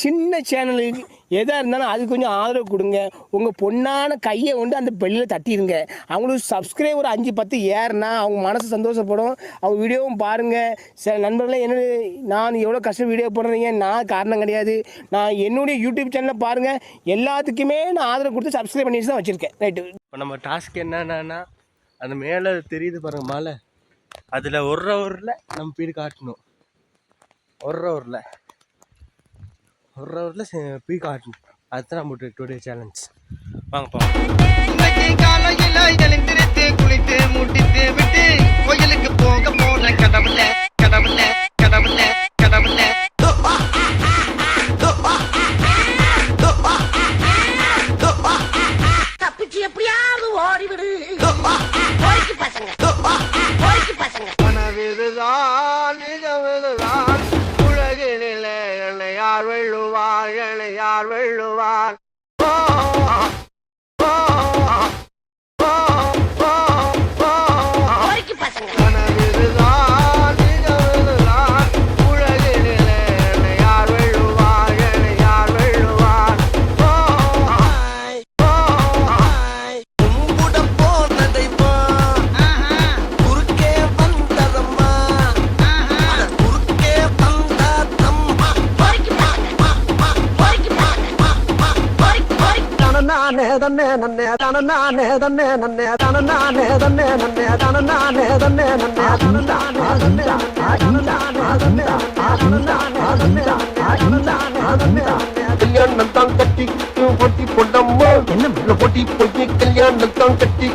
சின்ன சேனலுக்கு எதாக இருந்தாலும் அது கொஞ்சம் ஆதரவு கொடுங்க. உங்கள் பொண்ணான கையை கொண்டு அந்த பெல்லில் தட்டிடுங்க. அவங்களுக்கு சப்ஸ்கிரைபர் 5-10 ஏறுனா அவங்க மனசு சந்தோஷப்படும். அவங்க வீடியோவும் பாருங்கள். சில நண்பர்களே நான் எவ்வளோ கஷ்டம் வீடியோ போடுறீங்க, நான் காரணம் கிடையாது. நான் என்னுடைய யூடியூப் சேனலில் பாருங்கள், எல்லாத்துக்குமே நான் ஆதரவு கொடுத்து சப்ஸ்கிரைப் பண்ணிட்டு தான் வச்சுருக்கேன். ரைட்டு. இப்போ நம்ம டாஸ்க் என்னன்னா, அந்த மேலே தெரியுது பாருங்கள் மலை, அதில் ஒரு ஹவரில் நம்ம வீடு காட்டணும். ஒரு ஹவரில் போய் காட்டணும். அதுதான் நம்ம டுடே சேலஞ்ச். வாங்க போகலாம். காலையில் எழுந்திருத்து குளித்து முட்டித்து விட்டு கோயிலுக்கு போக போன கடவுள கடவுள கடவுள கடவுள தப்பிச்சு எப்படியாவது ஓடிவிடு. பசங்க மனவிதுதான் நிஜமிதுதான் உலகினிலே என்னை யார் வெல்லுவார், என்னை யார் வெல்லுவார். தன்னே நன்னே தன நானே தன்னே நன்னே தன நானே தன்னே நன்னே தன நானே தன்னே நன்னே தன நானே தன்னே தன நானே தன்னே தன நானே தன்னே தன நானே தன்னே. கல்யாணம் தான் கட்டி பொட்டி பொண்டம்மா என்ன பொட்டி பொட்டி கல்யாணம் தான் கட்டி.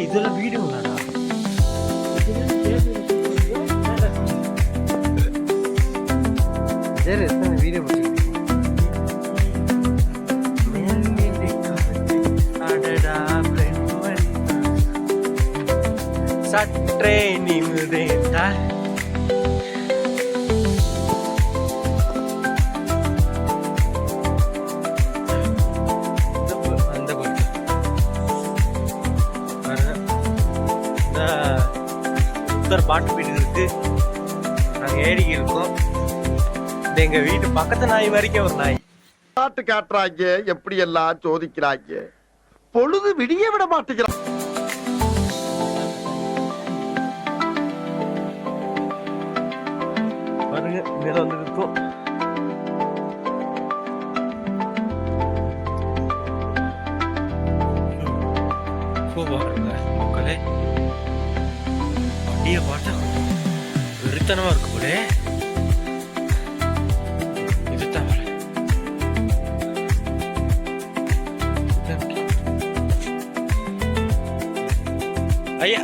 இதெல்லாம் வீடியோ இல்லடா. சரி வீடியோ சற்றே நிமிர்ந்தா பாட்டு வீடு இருக்கு, நாங்க ஏடிக்கு இருக்கோம். இது எங்க வீட்டு பக்கத்து நாய் வரைக்கும் ஒரு நாய். பாட்டு காட்டுறாங்க, எப்படி எல்லாம் சோதிக்கிறாங்க, பொழுது விடிய விட மாட்டேங்கிறான். பாருங்க மேல வந்து இருக்கோம். மக்களே வண்டியை பார்த்தா வெறித்தனமா இருக்கு போல. இதுதான் ஐயா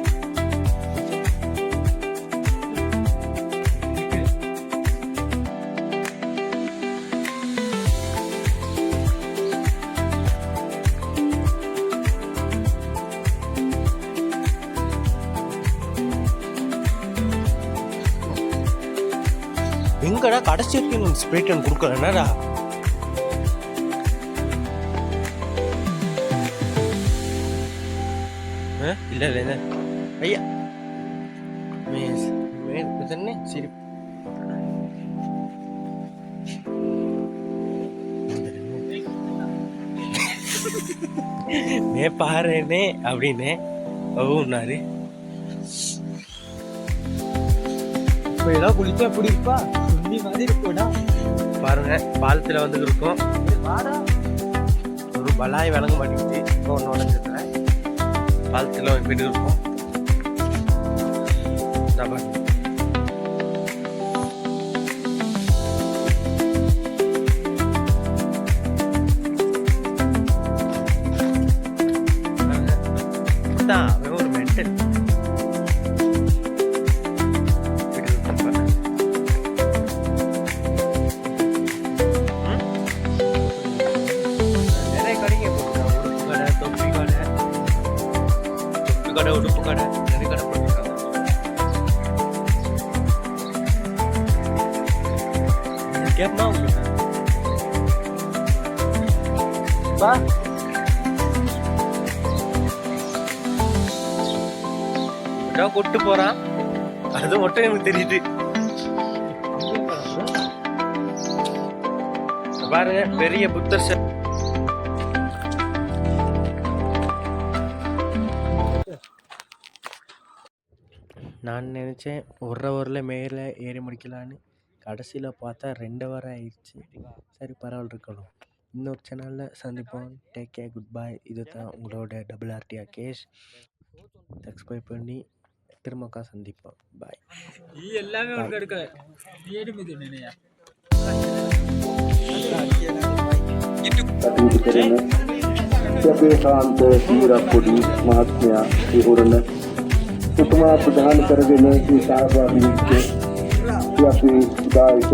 எங்கடா கடைசி வரைக்கும் ஸ்ப்ரேட் ஒன்று கொடுக்கல என்னடா? இல்லை இல்லை என்ன ஐயா തന്നെ ശരി. மே பாருனே அப்படின்னு ஒவ்வொன்னாரு. இப்போ ஏதாவது குளிச்சா எப்படி இருப்பா, சுண்டி மாதிரி இருக்கும்டா. பாருங்க பாலத்தில் வந்து இருக்கோம். ஒரு பலாய் விளங்க மாட்டேங்குது. இப்போ ஒன்று உடஞ்சிருக்கிறேன். பாலத்தில் போயிட்டு இருக்கோம். தான் அவன் ஒரு மென்டல். நிறைய கடைங்க போட்டுருக்காங்க. உடுப்பு கடை, தொப்பி கடை, உடுப்பு கடை, நிறைய கடை போட்டுருக்காங்க. கேப்பா உங்களுக்கு பா கூட்டு போறான். அது மட்டும் எனக்கு தெரியுது. பாருங்க பெரிய புத்தர் சிலை. நான் நினச்சேன் 1 ஹவரில் மேலே ஏறி முடிக்கலான்னு. கடைசியில் பார்த்தா 2 ஹவர் ஆயிடுச்சு. சரி பரவாயில்ல இருக்கணும். இன்னொரு சேனலில் சந்திப்போம். Take care, good bye. இது தான் உங்களோட RRT கேஷ். சப்ஸ்கிரைப் பண்ணி திரும்பக்கா சந்திப்போம். பாய். எல்லாமே ஒன்று எடுக்க අපේ කාන්ත සීරප්පොඩි මහත්මයා ඉහුරන උතුමා ප්‍රධාන කරගෙන මේ සහභාගී වෙච්ච අපි දායක